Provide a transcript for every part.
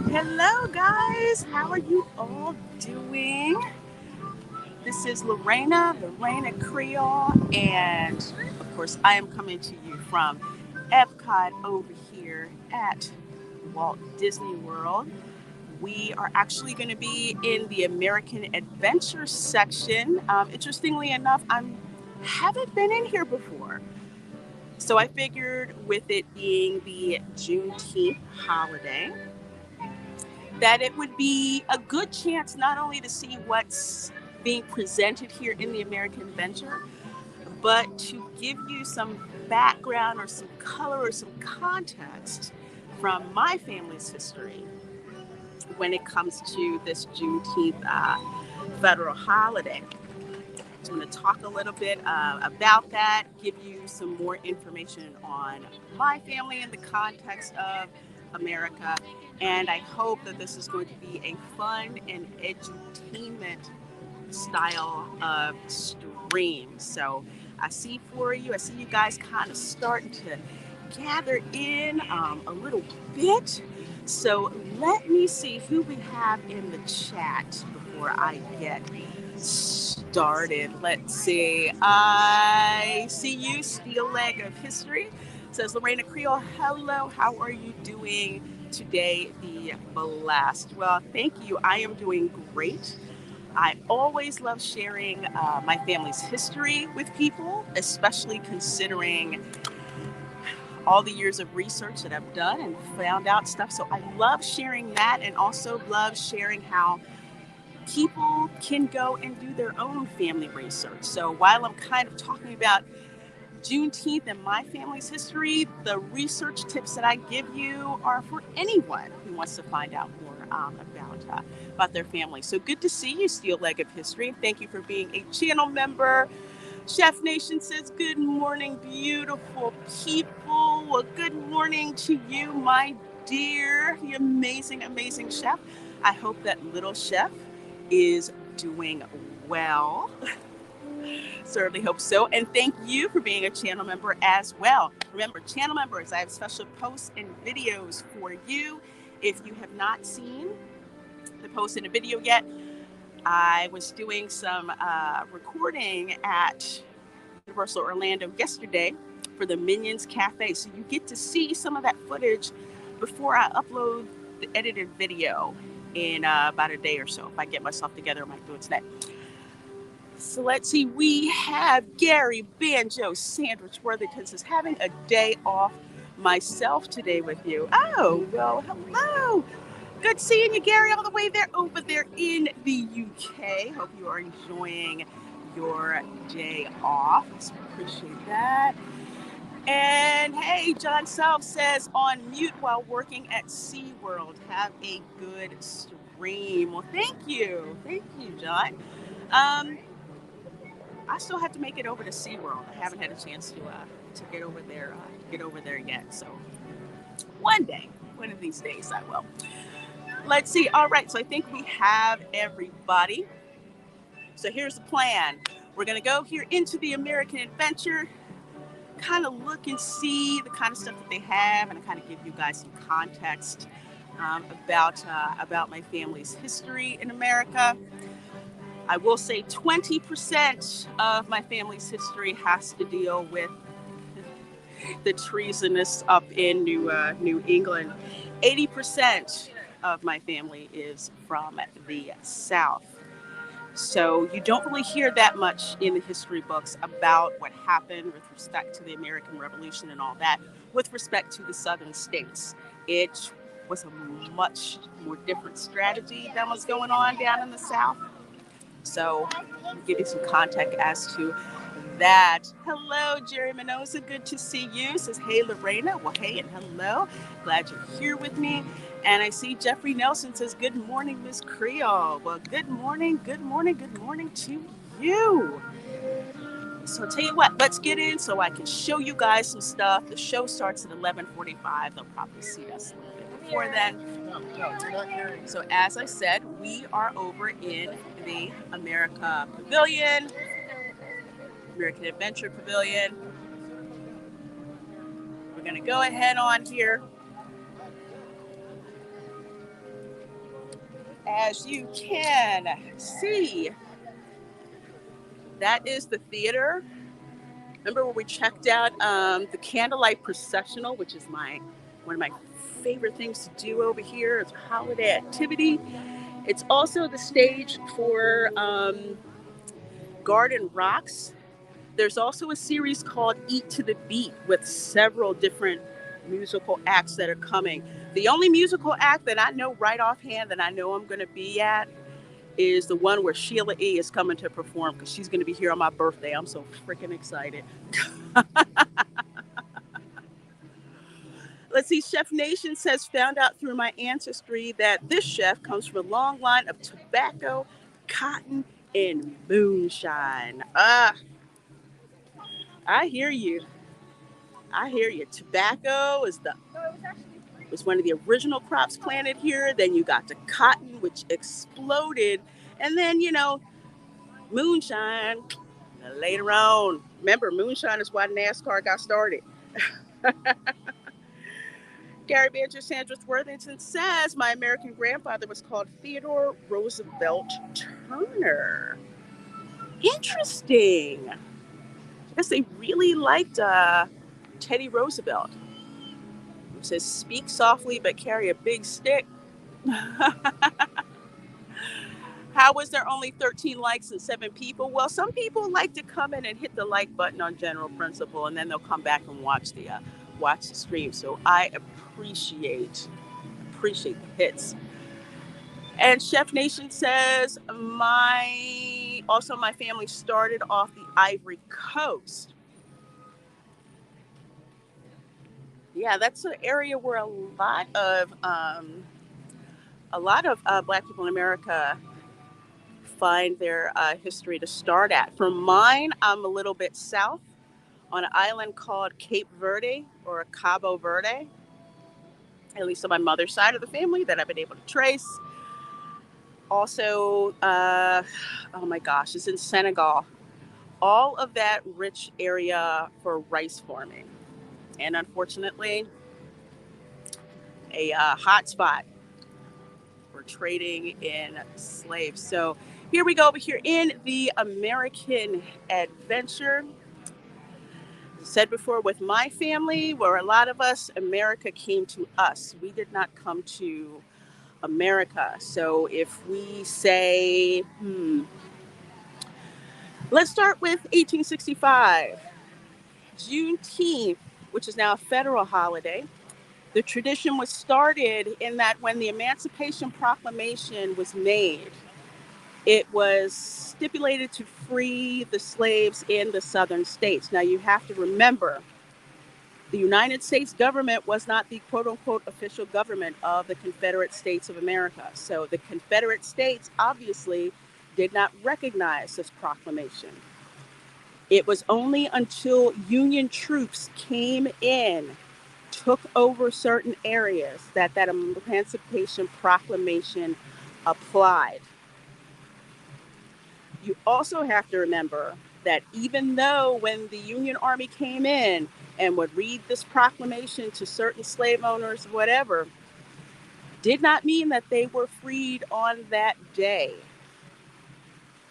Hello, guys. How are you all doing? This is Reina Creole, and of course, I am coming to you from EPCOT over here at Walt Disney World. We are actually going to be in the American Adventure section. Interestingly enough, I haven't been in here before. So I figured with it being the Juneteenth holiday, that it would be a good chance not only to see what's being presented here in the American Adventure, but to give you some background or some color or some context from my family's history when it comes to this Juneteenth federal holiday. So I'm going to talk a little bit about that, give you some more information on my family in the context of America, and I hope that this is going to be a fun and edutainment style of stream. So I see you guys kind of starting to gather in a little bit. So let me see who we have in the chat before I get started. Let's see. I see you, Steel Leg of History. Says Lorena Creole, hello, how are you doing today, the blast? Well, thank you. I am doing great. I always love sharing my family's history with people, especially considering all the years of research that I've done and found out stuff. So I love sharing that, and also love sharing how people can go and do their own family research. So while I'm kind of talking about Juneteenth and my family's history, the research tips that I give you are for anyone who wants to find out more about their family. So good to see you, Steel Leg of History. Thank you for being a channel member. Chef Nation says, good morning, beautiful people. Well, good morning to you, my dear, the amazing, amazing chef. I hope that little chef is doing well. Certainly hope so. And thank you for being a channel member as well. Remember, channel members, I have special posts and videos for you. If you have not seen the post and a video yet, I was doing some recording at Universal Orlando yesterday for the Minions Cafe. So you get to see some of that footage before I upload the edited video in about a day or so. If I get myself together, I might do it today. So let's see, we have Gary Banjo Sandwich Worthington says, having a day off myself today with you. Oh, well, hello. Good seeing you, Gary, all the way there over there in the UK. Hope you are enjoying your day off. So appreciate that. And hey, John Self says, on mute while working at SeaWorld. Have a good stream. Well, thank you. Thank you, John. I still have to make it over to SeaWorld. I haven't had a chance to get over there yet. So one of these days I will. Let's see. All right. So I think we have everybody. So here's the plan. We're going to go here into the American Adventure, kind of look and see the kind of stuff that they have, and kind of give you guys some context about my family's history in America. I will say 20% of my family's history has to deal with the treasonous up in New England. 80% of my family is from the South. So you don't really hear that much in the history books about what happened with respect to the American Revolution and all that, with respect to the Southern states. It was a much more different strategy than was going on down in the South. So I'll give you some context as to that. Hello, Jerry Minosa. Good to see you. Says, hey, Lorena. Well, hey, and hello. Glad you're here with me. And I see Jeffrey Nelson says, good morning, Miss Creole. Well, good morning to you. So I'll tell you what, let's get in so I can show you guys some stuff. The show starts at 11:45. They'll probably see us a little bit before then. So as I said, we are over in the American Adventure Pavilion. We're going to go ahead on here. As you can see, that is the theater. Remember where we checked out the candlelight processional, which is one of my favorite things to do over here. It's a holiday activity. It's also the stage for Garden Rocks. There's also a series called Eat to the Beat with several different musical acts that are coming. The only musical act that I know right offhand that I know I'm going to be at is the one where Sheila E. is coming to perform because she's going to be here on my birthday. I'm so freaking excited. Let's see, Chef Nation says, found out through my ancestry that this chef comes from a long line of tobacco, cotton, and moonshine. I hear you. I hear you. Tobacco was one of the original crops planted here. Then you got the cotton, which exploded. And then, moonshine later on. Remember, moonshine is why NASCAR got started. Gary Banter Sanders Worthington says, my American grandfather was called Theodore Roosevelt Turner. Interesting. I guess they really liked Teddy Roosevelt. It says, speak softly but carry a big stick. How was there only 13 likes and 7 people? Well, some people like to come in and hit the like button on general principle, and then they'll come back and watch the stream. So I appreciate the hits. And Chef Nation says, my family started off the Ivory Coast. Yeah, that's an area where a lot of Black people in America find their history to start at. For mine, I'm a little bit south on an island called Cape Verde or Cabo Verde, at least on my mother's side of the family that I've been able to trace. Also, oh my gosh, it's in Senegal. All of that rich area for rice farming. And unfortunately, a hot spot for trading in slaves. So here we go over here in the American Adventure. As I said before, with my family, where a lot of us, America came to us. We did not come to America. So if we say, let's start with 1865, Juneteenth, which is now a federal holiday. The tradition was started in that when the Emancipation Proclamation was made, it was stipulated to free the slaves in the southern states. Now, you have to remember, the United States government was not the quote-unquote official government of the Confederate States of America. So the Confederate States obviously did not recognize this proclamation. It was only until Union troops came in, took over certain areas, that Emancipation Proclamation applied. You also have to remember that even though when the Union Army came in and would read this proclamation to certain slave owners, whatever, did not mean that they were freed on that day.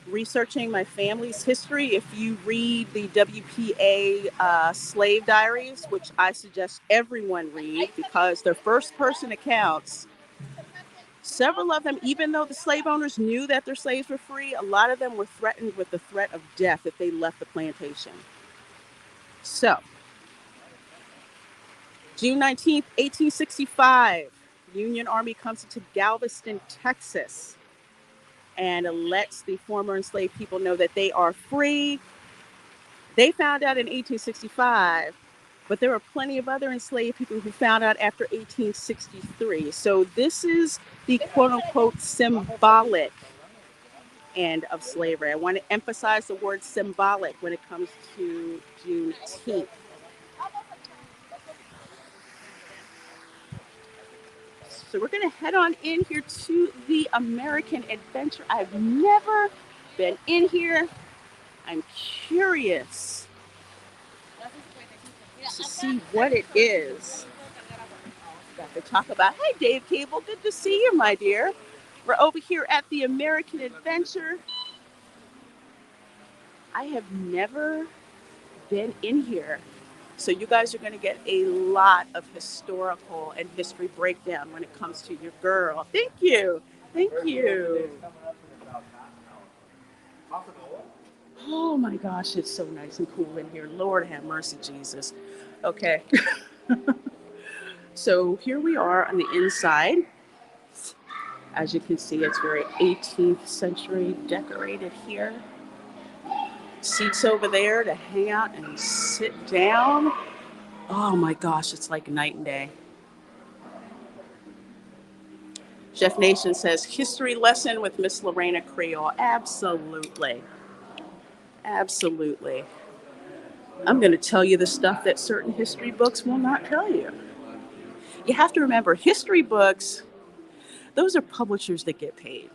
Researching my family's history, if you read the WPA slave diaries, which I suggest everyone read because they're first-person accounts, several of them, even though the slave owners knew that their slaves were free, a lot of them were threatened with the threat of death if they left the plantation. So, June 19th, 1865, Union Army comes into Galveston, Texas, and lets the former enslaved people know that they are free. They found out in 1865, but there were plenty of other enslaved people who found out after 1863. So this is the quote-unquote symbolic end of slavery. I want to emphasize the word symbolic when it comes to Juneteenth. So we're going to head on in here to the American Adventure. I've never been in here. I'm curious. to see what it is that they talk about. Hey, Dave Cable, good to see you, my dear. We're over here at the American Adventure. I have never been in here. So you guys are going to get a lot of historical and history breakdown when it comes to your girl. Thank you. Thank you. Oh my gosh, it's so nice and cool in here. Lord have mercy, Jesus. Okay. So here we are on the inside. As you can see, it's very 18th century decorated here. Seats over there to hang out and sit down. Oh my gosh, it's like night and day. Chef Nation says, history lesson with Miss Lorena Creole. Absolutely. Absolutely. I'm going to tell you the stuff that certain history books will not tell you. You have to remember, history books, those are publishers that get paid.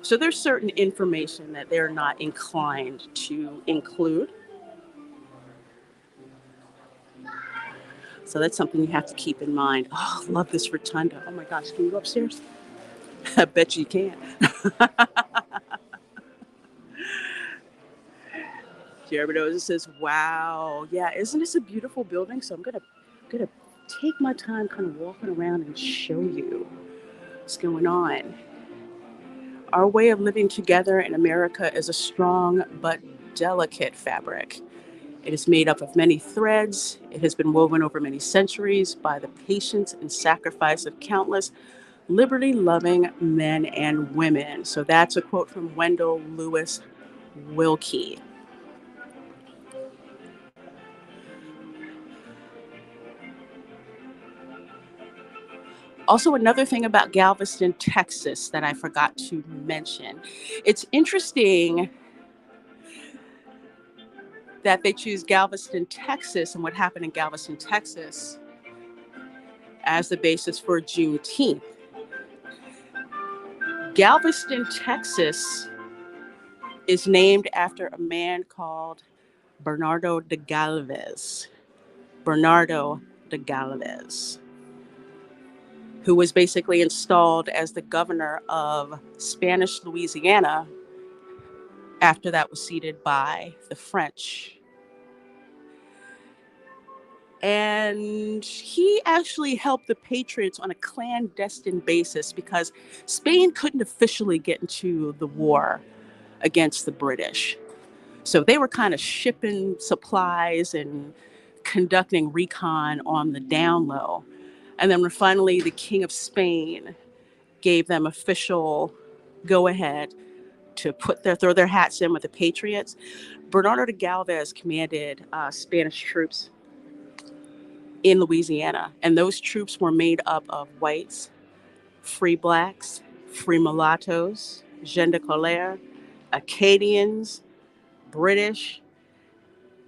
So there's certain information that they're not inclined to include. So that's something you have to keep in mind. Oh, love this rotunda. Oh my gosh, can you go upstairs? I bet you can. Jeremy Knows says, wow. Yeah, isn't this a beautiful building? So I'm gonna take my time kind of walking around and show you what's going on. Our way of living together in America is a strong but delicate fabric. It is made up of many threads. It has been woven over many centuries by the patience and sacrifice of countless liberty-loving men and women. So that's a quote from Wendell Lewis Wilkie. Also, another thing about Galveston, Texas that I forgot to mention. It's interesting that they choose Galveston, Texas, and what happened in Galveston, Texas as the basis for Juneteenth. Galveston, Texas is named after a man called Bernardo de Galvez. Bernardo de Galvez, who was basically installed as the governor of Spanish Louisiana after that was ceded by the French. And he actually helped the Patriots on a clandestine basis because Spain couldn't officially get into the war against the British. So they were kind of shipping supplies and conducting recon on the down low. And then when finally the King of Spain gave them official go-ahead to throw their hats in with the Patriots, Bernardo de Galvez commanded Spanish troops in Louisiana. And those troops were made up of whites, free blacks, free mulattoes, gens de couleur, Acadians, British.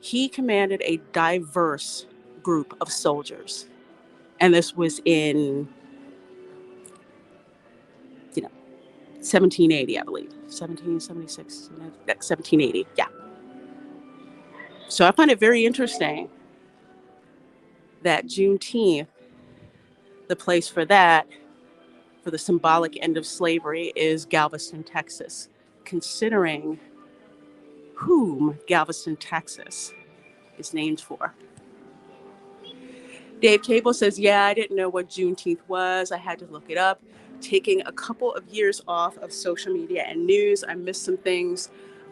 He commanded a diverse group of soldiers. And this was in, 1780, I believe. 1776, 1780, yeah. So I find it very interesting that Juneteenth, the place for that, for the symbolic end of slavery, is Galveston, Texas, considering whom Galveston, Texas is named for. Dave Cable says, yeah, I didn't know what Juneteenth was. I had to look it up. Taking a couple of years off of social media and news, I missed some things,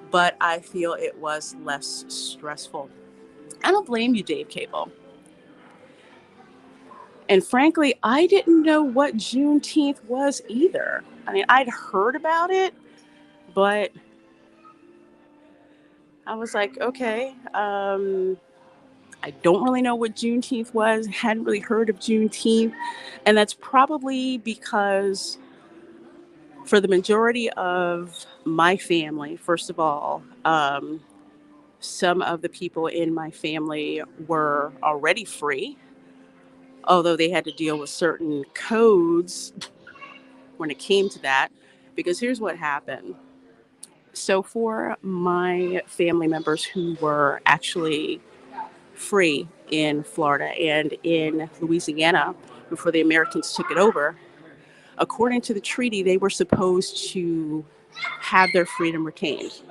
but I feel it was less stressful. I don't blame you, Dave Cable. And frankly, I didn't know what Juneteenth was either. I mean, I'd heard about it, but I was like, okay, I don't really know what Juneteenth was, hadn't really heard of Juneteenth. And that's probably because for the majority of my family, first of all, some of the people in my family were already free, although they had to deal with certain codes when it came to that. Because here's what happened. So for my family members who were actually free in Florida and in Louisiana before the Americans took it over. According to the treaty, they were supposed to have their freedom retained,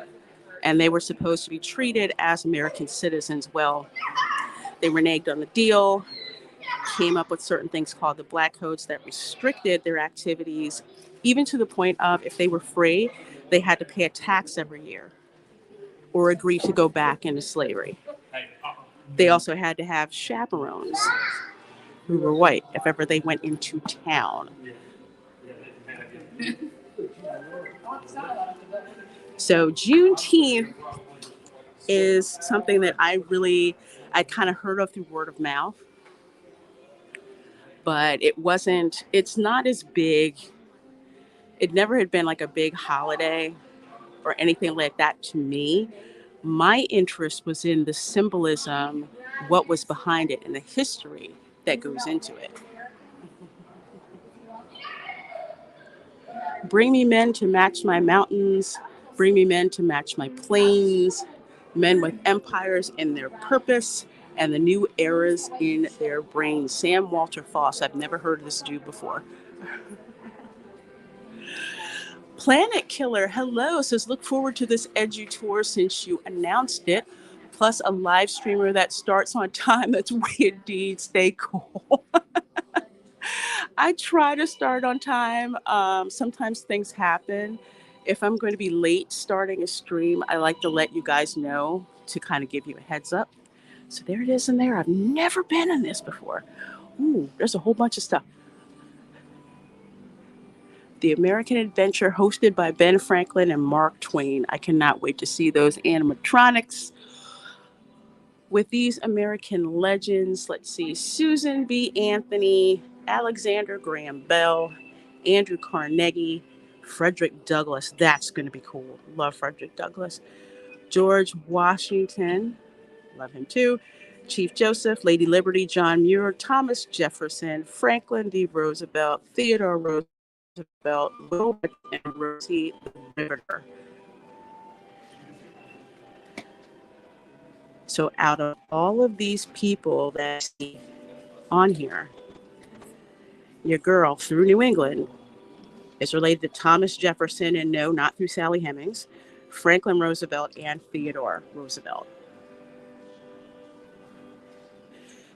and they were supposed to be treated as American citizens. Well, they reneged on the deal, came up with certain things called the Black Codes that restricted their activities, even to the point of if they were free, they had to pay a tax every year or agree to go back into slavery. They also had to have chaperones who were white if ever they went into town. So Juneteenth is something that I kind of heard of through word of mouth, but it's not as big. It never had been like a big holiday or anything like that to me. My interest was in the symbolism, what was behind it, and the history that goes into it. Bring me men to match my mountains, bring me men to match my plains, men with empires in their purpose and the new eras in their brains. Sam Walter Foss. I've never heard this dude before. Planet Killer, hello, says look forward to this edu tour since you announced it. Plus a live streamer that starts on time. That's way indeed. Stay cool. I try to start on time. Sometimes things happen. If I'm going to be late starting a stream, I like to let you guys know to kind of give you a heads up. So there it is in there. I've never been in this before. Ooh, there's a whole bunch of stuff. The American Adventure, hosted by Ben Franklin and Mark Twain. I cannot wait to see those animatronics. With these American legends, let's see, Susan B. Anthony, Alexander Graham Bell, Andrew Carnegie, Frederick Douglass. That's going to be cool. Love Frederick Douglass. George Washington. Love him too. Chief Joseph, Lady Liberty, John Muir, Thomas Jefferson, Franklin D. Roosevelt, Theodore Roosevelt, Wilbur, and Rosie the Riveter. So out of all of these people that I see on here, your girl through New England is related to Thomas Jefferson, and no, not through Sally Hemings, Franklin Roosevelt, and Theodore Roosevelt.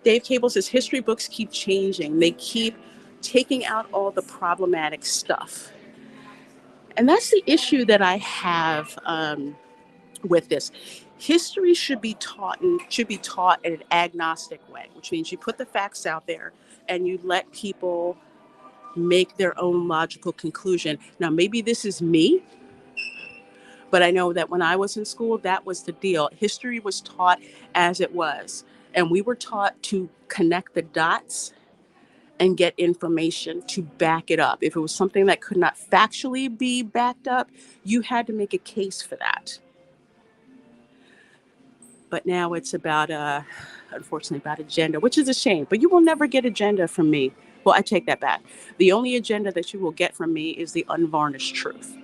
Dave Cable says history books keep changing. They keep taking out all the problematic stuff. And that's the issue that I have with this. History should be taught in an agnostic way, which means you put the facts out there and you let people make their own logical conclusion. Now, maybe this is me, but I know that when I was in school, that was the deal. History was taught as it was, and we were taught to connect the dots and get information to back it up. If it was something that could not factually be backed up, you had to make a case for that. But now it's about, unfortunately, about agenda, which is a shame. But you will never get agenda from me. Well, I take that back. The only agenda that you will get from me is the unvarnished truth.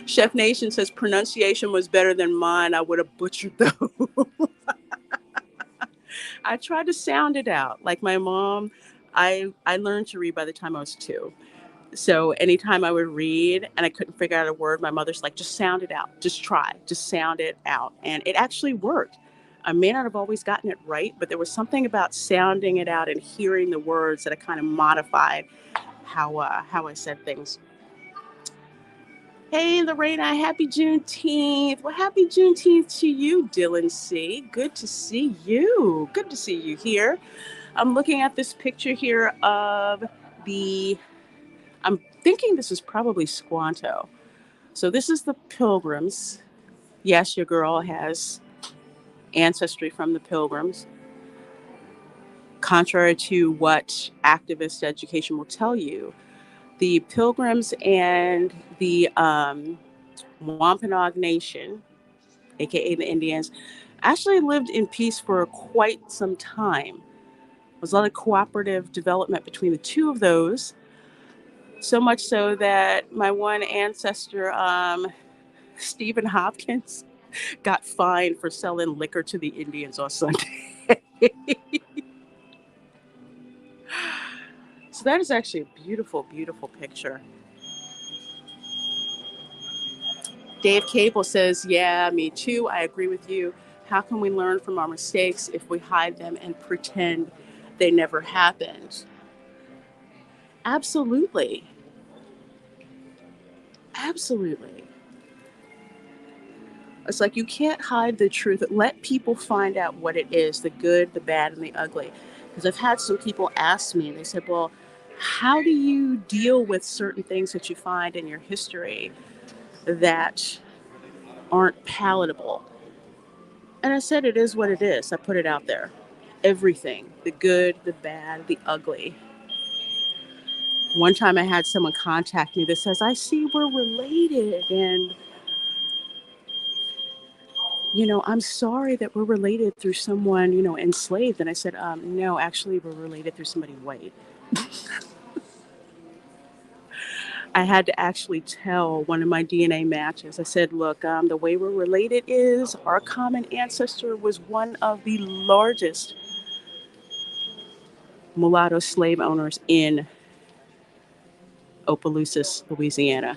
Chef Nation says pronunciation was better than mine. I would have butchered those. I tried to sound it out. Like my mom, I learned to read by the time I was 2. So anytime I would read and I couldn't figure out a word, my mother's like, just sound it out. Just try. Just sound it out. And it actually worked. I may not have always gotten it right, but there was something about sounding it out and hearing the words that I kind of modified how I said things. Hey, Lorena, happy Juneteenth. Well, happy Juneteenth to you, Dylan C. Good to see you. Good to see you here. I'm looking at this picture here of I'm thinking this is probably Squanto. So this is the Pilgrims. Yes, your girl has ancestry from the Pilgrims. Contrary to what activist education will tell you, the Pilgrims and the Wampanoag Nation, aka the Indians, actually lived in peace for quite some time. There was a lot of cooperative development between the two of those. So much so that my one ancestor, Stephen Hopkins, got fined for selling liquor to the Indians on Sunday. So that is actually a beautiful, beautiful picture. Dave Cable says, yeah, me too. I agree with you. How can we learn from our mistakes if we hide them and pretend they never happened? Absolutely. Absolutely. It's like you can't hide the truth. Let people find out what it is, the good, the bad, and the ugly. Because I've had some people ask me, and they said, well, how do you deal with certain things that you find in your history that aren't palatable? And I said, it is what it is. I put it out there. Everything, the good, the bad, the ugly. One time I had someone contact me that says, I see we're related. And, I'm sorry that we're related through someone, enslaved. And I said, no, actually, we're related through somebody white. I had to actually tell one of my DNA matches. I said, look, the way we're related is our common ancestor was one of the largest mulatto slave owners in Opelousas, Louisiana.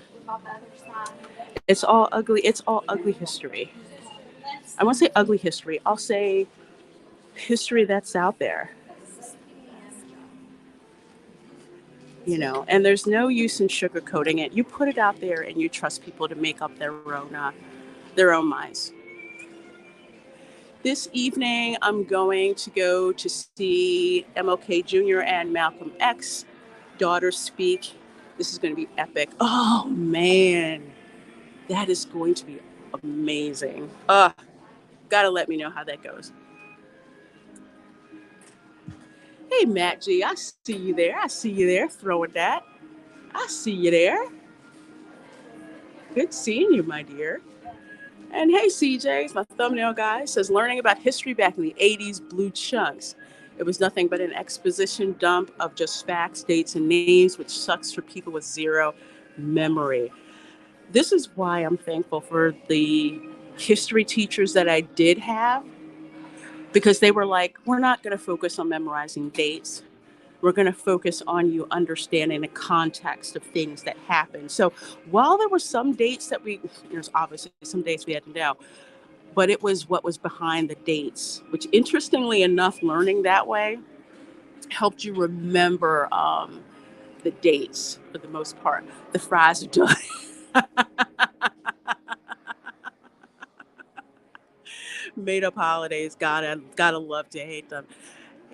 It's all ugly. It's all ugly history. I won't say ugly history. I'll say history that's out there. And there's no use in sugarcoating it. You put it out there and you trust people to make up their own minds. This evening, I'm going to go to see MLK Jr. and Malcolm X daughter speak. This is going to be epic. Oh man, that is going to be amazing. Gotta let me know how that goes. Hey, Matt G, I see you there. I see you there throwing that. I see you there. Good seeing you, my dear. And hey, CJ, my thumbnail guy, says learning about history back in the 80s blew chunks. It was nothing but an exposition dump of just facts, dates, and names, which sucks for people with zero memory. This is why I'm thankful for the history teachers that I did have, because they were like, we're not going to focus on memorizing dates. We're going to focus on you understanding the context of things that happened. So while there were some dates that there's obviously some dates we had to know, but it was what was behind the dates, which interestingly enough, learning that way helped you remember the dates for the most part. The fries are done. Made up holidays, gotta love to hate them.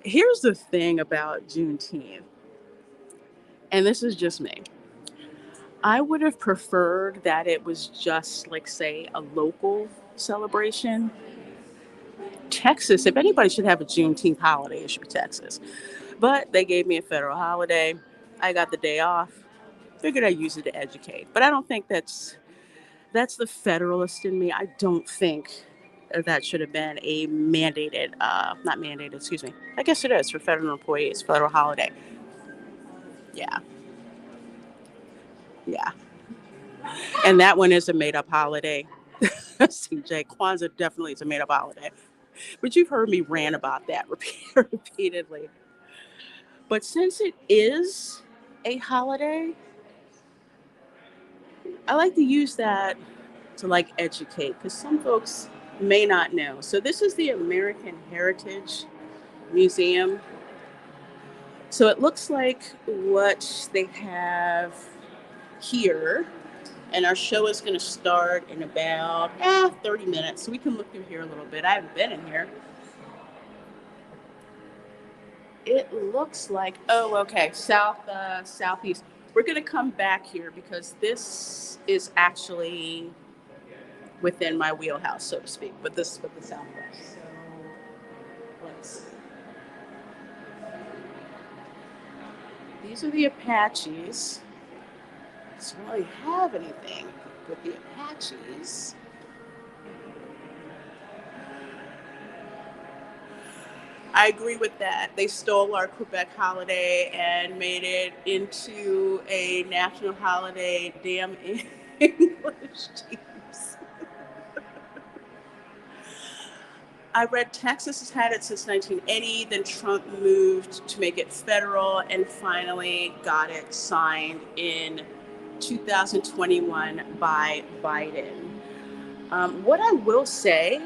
Here's the thing about Juneteenth, and this is just me. I would have preferred that it was just like, say, a local celebration. Texas, if anybody should have a Juneteenth holiday, it should be Texas. But they gave me a federal holiday. I got the day off. Figured I'd use it to educate. But I don't think that's the federalist in me. I don't think that should have been a mandated, not mandated, excuse me. I guess it is for federal employees, federal holiday. Yeah. Yeah. And that one is a made up holiday. CJ, Kwanzaa definitely is a made up holiday. But you've heard me rant about that repeatedly. But since it is a holiday, I like to use that to educate, because some folks may not know. So this is the American Heritage Museum. So it looks like what they have here. And our show is going to start in about 30 minutes. So we can look through here a little bit. I haven't been in here. It looks like, okay, southeast. We're going to come back here because this is actually within my wheelhouse, so to speak, with the southwest. So let's see. These are the Apaches. Doesn't really have anything with the Apaches. I agree with that. They stole our Quebec holiday and made it into a national holiday. Damn English teams. I read Texas has had it since 1980, then Trump moved to make it federal and finally got it signed in 2021 by Biden. What I will say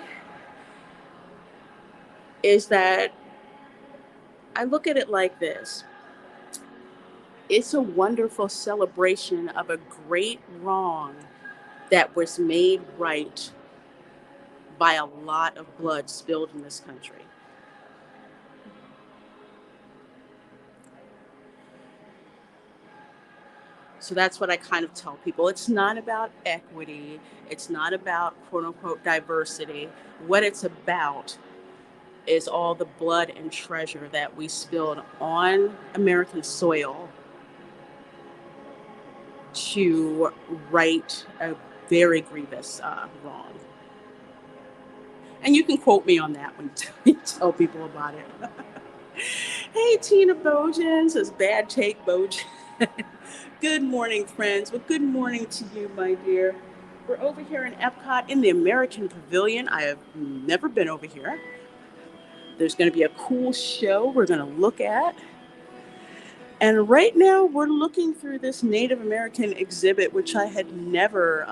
is that I look at it like this. It's a wonderful celebration of a great wrong that was made right by a lot of blood spilled in this country. So that's what I kind of tell people. It's not about equity. It's not about quote unquote diversity. What it's about is all the blood and treasure that we spilled on American soil to right a very grievous wrong. And you can quote me on that when you tell people about it. Hey, Tina Bojan says, bad take, Bojan. Good morning, friends. Well, good morning to you, my dear. We're over here in EPCOT in the American Pavilion. I have never been over here. There's going to be a cool show we're going to look at. And right now, we're looking through this Native American exhibit, which I had never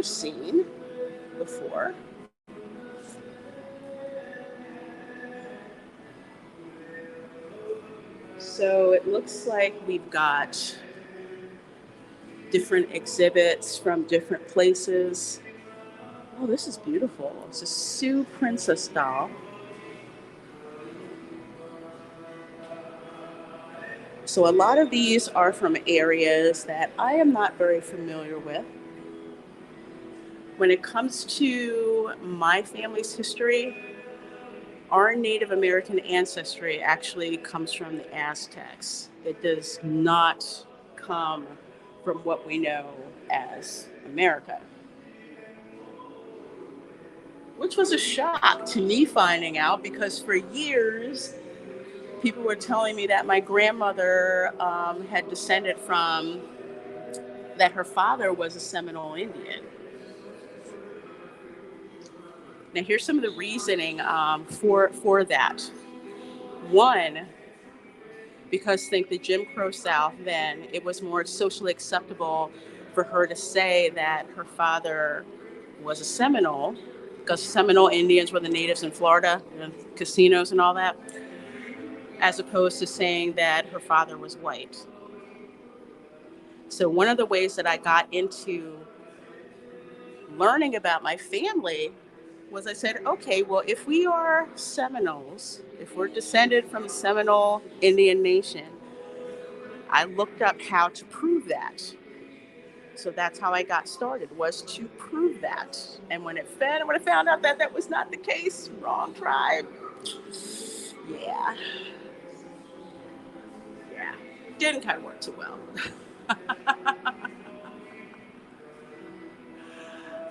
seen before. So it looks like we've got different exhibits from different places. Oh, this is beautiful. It's a Sioux Princess doll. So a lot of these are from areas that I am not very familiar with. When it comes to my family's history, our Native American ancestry actually comes from the Aztecs. It does not come from what we know as America. Which was a shock to me finding out, because for years, people were telling me that my grandmother had descended from, that her father was a Seminole Indian. Now, here's some of the reasoning for that. One, because think the Jim Crow South, then it was more socially acceptable for her to say that her father was a Seminole, because Seminole Indians were the natives in Florida, casinos and all that, as opposed to saying that her father was white. So one of the ways that I got into learning about my family was I said, okay, well, if we are Seminoles, if we're descended from the Seminole Indian Nation, I looked up how to prove that. So that's how I got started, was to prove that. And when I found out that that was not the case, wrong tribe, yeah, didn't kind of work too well.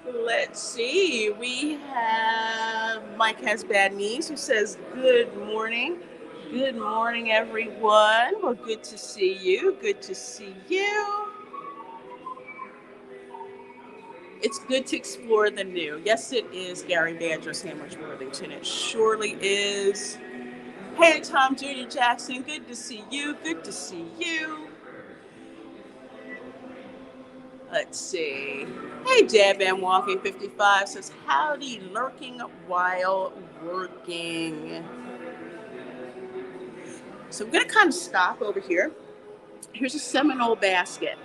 Let's see. We have Mike has bad knees who says, good morning. Good morning, everyone. Well, good to see you. Good to see you. It's good to explore the new. Yes, it is, Gary Banjo Sandwich Worthington. It surely is. Hey, Tom Jr. Jackson. Good to see you. Good to see you. Let's see. Hey, Dad Van Walking 55 says, howdy, lurking while working. So I'm going to kind of stop over here. Here's a Seminole basket.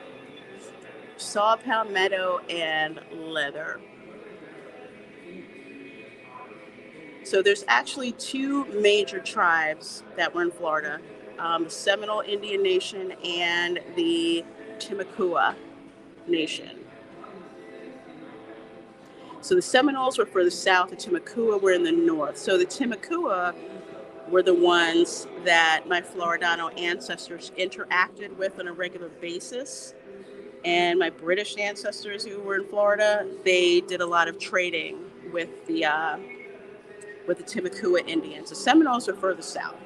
Saw palmetto and leather. So there's actually two major tribes that were in Florida, the Seminole Indian Nation and the Timucua Nation. So the Seminoles were further south, the Timucua were in the north. So the Timucua were the ones that my Floridano ancestors interacted with on a regular basis. And my British ancestors who were in Florida, they did a lot of trading with the Timucua Indians. The Seminoles were further south.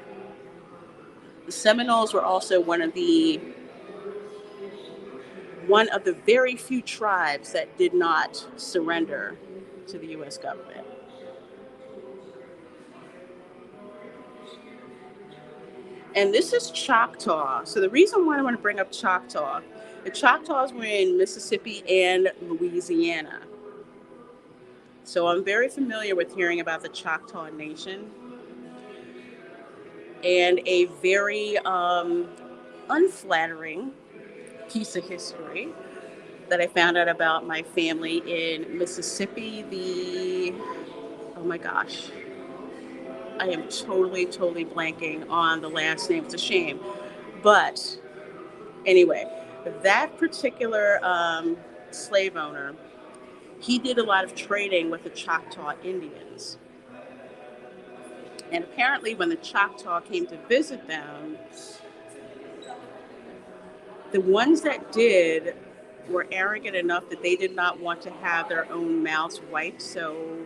The Seminoles were also one of the very few tribes that did not surrender to the U.S. government. And this is Choctaw. So the reason why I want to bring up Choctaw, the Choctaws were in Mississippi and Louisiana. So I'm very familiar with hearing about the Choctaw Nation, and a very unflattering piece of history that I found out about my family in Mississippi. Oh my gosh, I am totally blanking on the last name. It's a shame. But anyway, that particular slave owner, he did a lot of trading with the Choctaw Indians. And apparently, when the Choctaw came to visit them, the ones that did were arrogant enough that they did not want to have their own mouths wiped. So,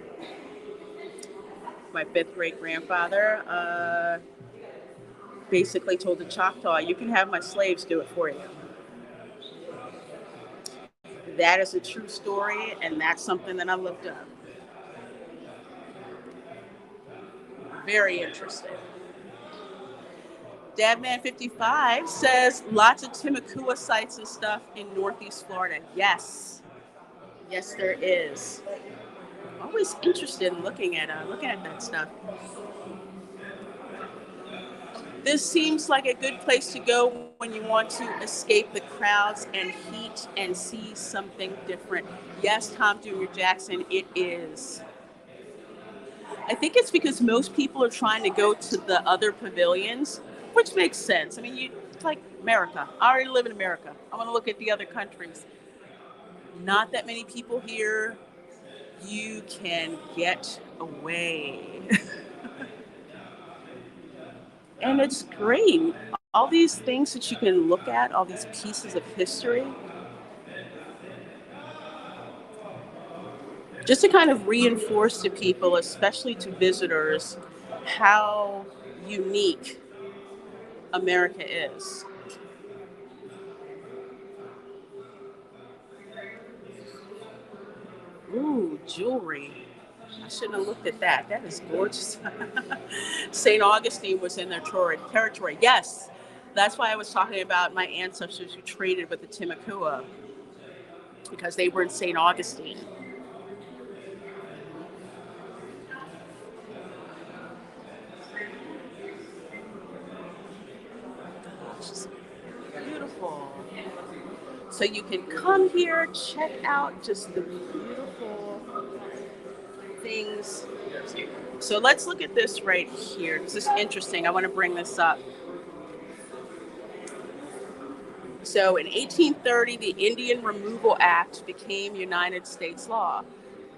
my fifth great grandfather basically told the Choctaw, "You can have my slaves do it for you." That is a true story, and that's something that I looked up. Very interesting. Dadman55 says lots of Timucua sites and stuff in Northeast Florida. Yes, yes, there is. Always interested in looking at that stuff. This seems like a good place to go when you want to escape the crowds and heat and see something different. Yes, Tom Jr. Jackson, it is. I think it's because most people are trying to go to the other pavilions, which makes sense. I mean, it's like America. I already live in America. I want to look at the other countries. Not that many people here. You can get away. And it's great. All these things that you can look at, all these pieces of history, just to kind of reinforce to people, especially to visitors, how unique America is. Ooh, jewelry. I shouldn't have looked at that. That is gorgeous. St. Augustine was in their territory. Yes, that's why I was talking about my ancestors who traded with the Timucua, because they were in St. Augustine. Gosh, it's beautiful. So you can come here, check out just the beautiful things. So let's look at this right here. This is interesting. I want to bring this up. So in 1830, the Indian Removal Act became United States law.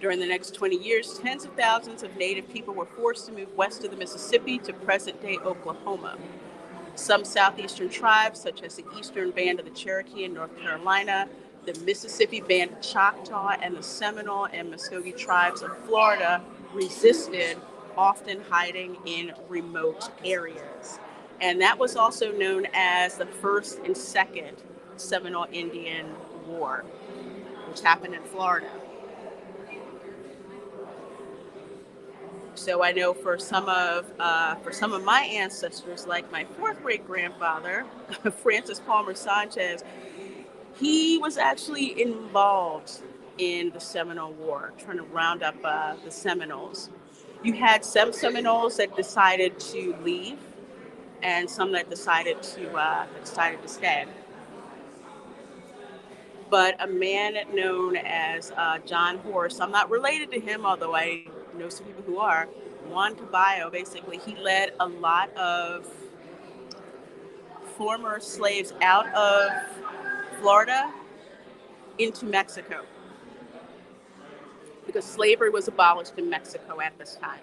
During the next 20 years, tens of thousands of Native people were forced to move west of the Mississippi to present-day Oklahoma. Some southeastern tribes, such as the Eastern Band of the Cherokee in North Carolina, the Mississippi Band of Choctaw, and the Seminole and Muskogee tribes of Florida, resisted, often hiding in remote areas. And that was also known as the First and Second Seminole Indian War, which happened in Florida. So I know for some of my ancestors, like my fourth great grandfather, Francis Palmer Sanchez, he was actually involved in the Seminole War, trying to round up the Seminoles. You had some Seminoles that decided to leave, and some that decided to stay. But a man known as John Horse, I'm not related to him, although I know some people who are. Juan Caballo, basically, he led a lot of former slaves out of Florida into Mexico, because slavery was abolished in Mexico at this time.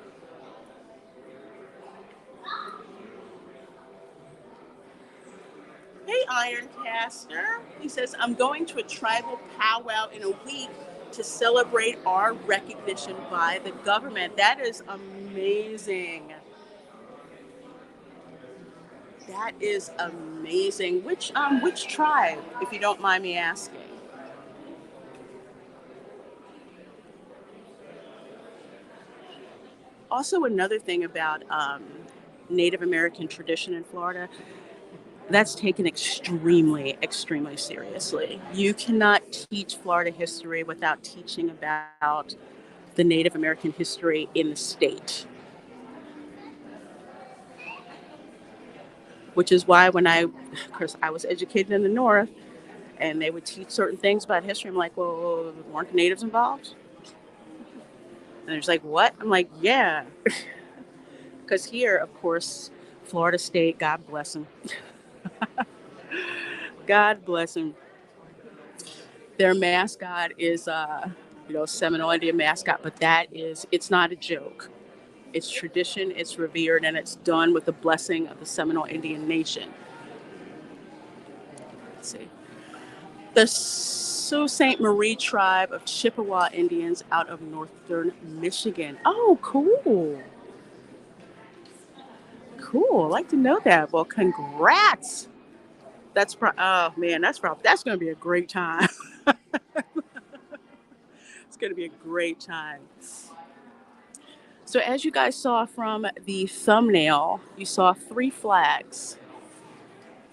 Hey, Ironcaster. He says, I'm going to a tribal powwow in a week to celebrate our recognition by the government. That is amazing. That is amazing. Which tribe, if you don't mind me asking? Also, another thing about Native American tradition in Florida, that's taken extremely, extremely seriously. You cannot teach Florida history without teaching about the Native American history in the state, which is why when of course, I was educated in the North and they would teach certain things about history, I'm like, well, weren't the natives involved? And they're just like, what? I'm like, yeah. Because here, of course, Florida State, God bless them. God bless them. Their mascot is, Seminole Indian mascot, but it's not a joke. It's tradition, it's revered, and it's done with the blessing of the Seminole Indian Nation. Let's see. The Sault Ste. Marie tribe of Chippewa Indians out of northern Michigan. Oh, cool. Cool. I'd like to know that. Well, congrats. Oh man, that's going to be a great time. It's going to be a great time. So as you guys saw from the thumbnail, you saw 3 flags.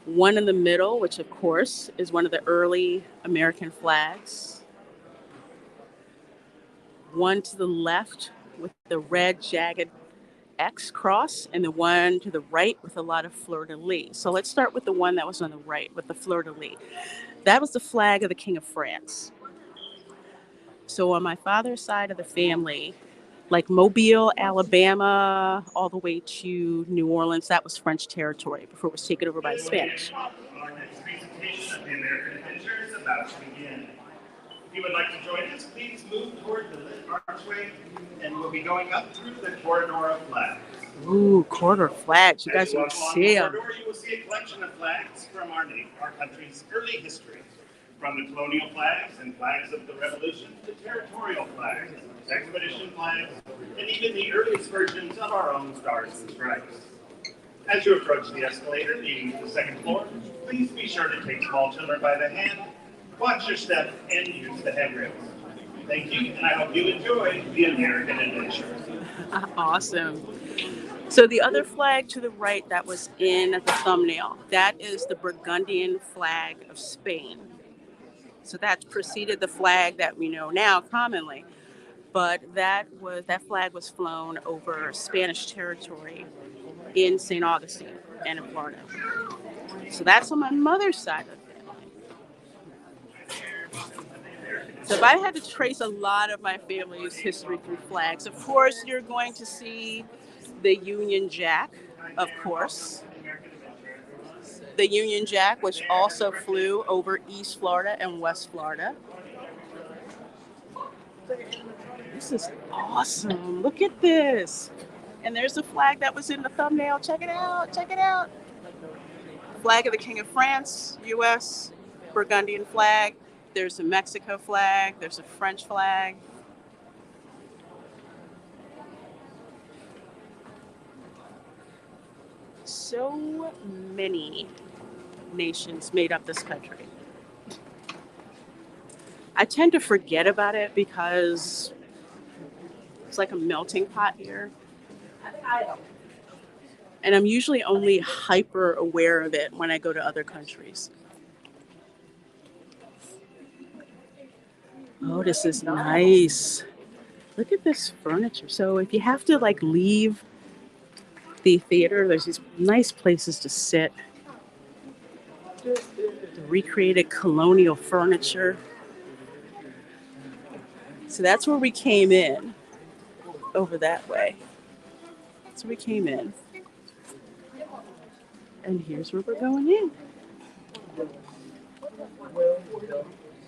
One in the middle, which of course is one of the early American flags. One to the left with the red jagged X cross, and the one to the right with a lot of fleur-de-lis. So let's start with the one that was on the right with the fleur-de-lis. That was the flag of the King of France. So on my father's side of the family, like Mobile, Alabama, all the way to New Orleans, that was French territory before it was taken over by the Spanish. Our next presentation of the American Adventure is about to begin. If you would like to join us, please move toward the lit archway, and we'll be going up through the corridor of flags. Ooh, corridor flags. You guys will see them. You will see a collection of flags from our country's early history. From the colonial flags and flags of the Revolution to territorial flags, expedition flags, and even the earliest versions of our own stars and stripes. As you approach the escalator leading to the second floor, please be sure to take small children by the hand, watch your step, and use the handrails. Thank you, and I hope you enjoy the American Adventure. Awesome. So the other flag to the right that was in the thumbnail, that is the Burgundian flag of Spain. So that preceded the flag that we know now commonly, but that flag was flown over Spanish territory in St. Augustine and in Florida. So that's on my mother's side of the family. So if I had to trace a lot of my family's history through flags, of course you're going to see the Union Jack, of course. The Union Jack, which also flew over East Florida and West Florida. This is awesome. Look at this. And there's the flag that was in the thumbnail. Check it out. Check it out. Flag of the King of France, U.S. Burgundian flag. There's a Mexico flag. There's a French flag. So many nations made up this country. I tend to forget about it because it's like a melting pot here. And I'm usually only hyper aware of it when I go to other countries. Oh, this is nice. Look at this furniture. So if you have to leave the theater, there's these nice places to sit. The recreated colonial furniture. So that's where we came in, over that way. So we came in. And here's where we're going in.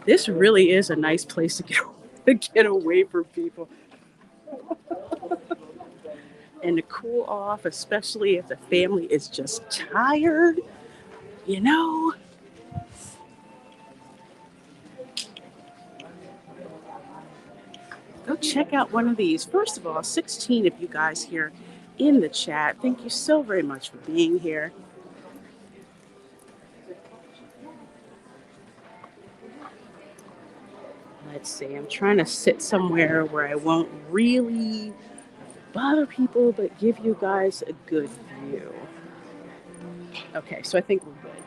This really is a nice place to get away from people. And to cool off, especially if the family is just tired, you know. Go check out one of these. First of all, 16 of you guys here in the chat. Thank you so very much for being here. Let's see, I'm trying to sit somewhere where I won't really bother people, but give you guys a good view. Okay, so I think we're good.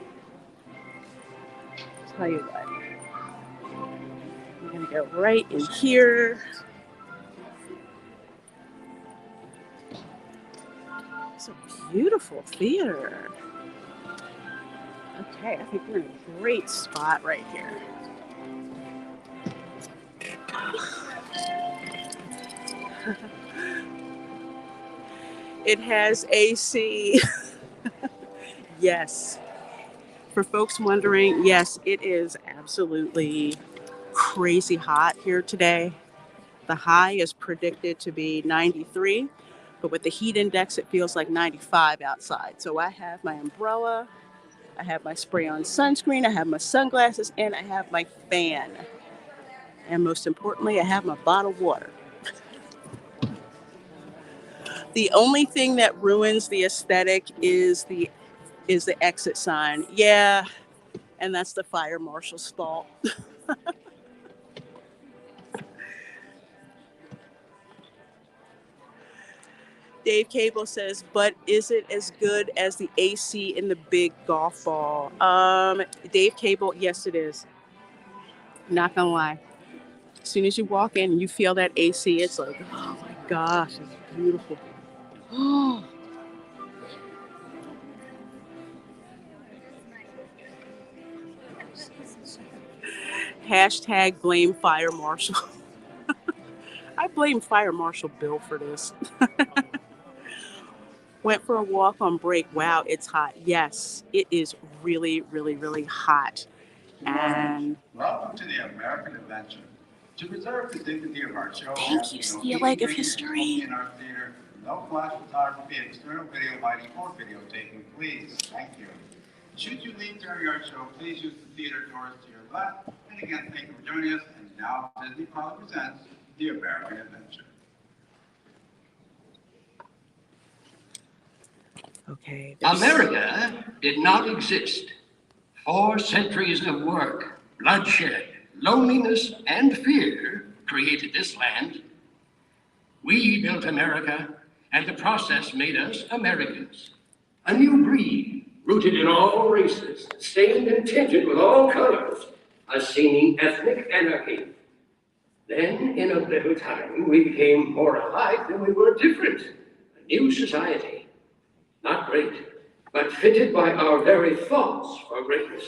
Tell you what, we're gonna go right in here. It's a beautiful theater. Okay, I think we're in a great spot right here. It has AC. Yes. For folks wondering, yes, it is absolutely crazy hot here today. The high is predicted to be 93, but with the heat index, it feels like 95 outside. So I have my umbrella, I have my spray on sunscreen, I have my sunglasses, and I have my fan. And most importantly, I have my bottled water. The only thing that ruins the aesthetic is the exit sign. Yeah, and that's the fire marshal's fault. Dave Cable says, but is it as good as the AC in the big golf ball? Dave Cable, yes, it is. Not gonna lie. As soon as you walk in and you feel that AC, it's like, oh my gosh, it's beautiful. Oh. Hashtag blame Fire Marshal. I blame Fire Marshal Bill for this. Went for a walk on break. Wow, it's hot. Yes, it is really, really, really hot. And welcome to the American Adventure. To preserve the dignity of our show, thank you, see a leg of history. In our theater, no flash photography, external video lighting, or videotaping, please. Thank you. Should you leave during our show, please use the theater doors to your left. And again, thank you for joining us. And now Disney proudly presents the American Adventure. Okay. America did not exist. 4 centuries of work, bloodshed, loneliness, and fear created this land. We built America, and the process made us Americans. A new breed, rooted in all races, stained and tinted with all colors, a seeming ethnic anarchy. Then, in a little time, we became more alike than we were different. A new society. Not great, but fitted by our very thoughts for greatness.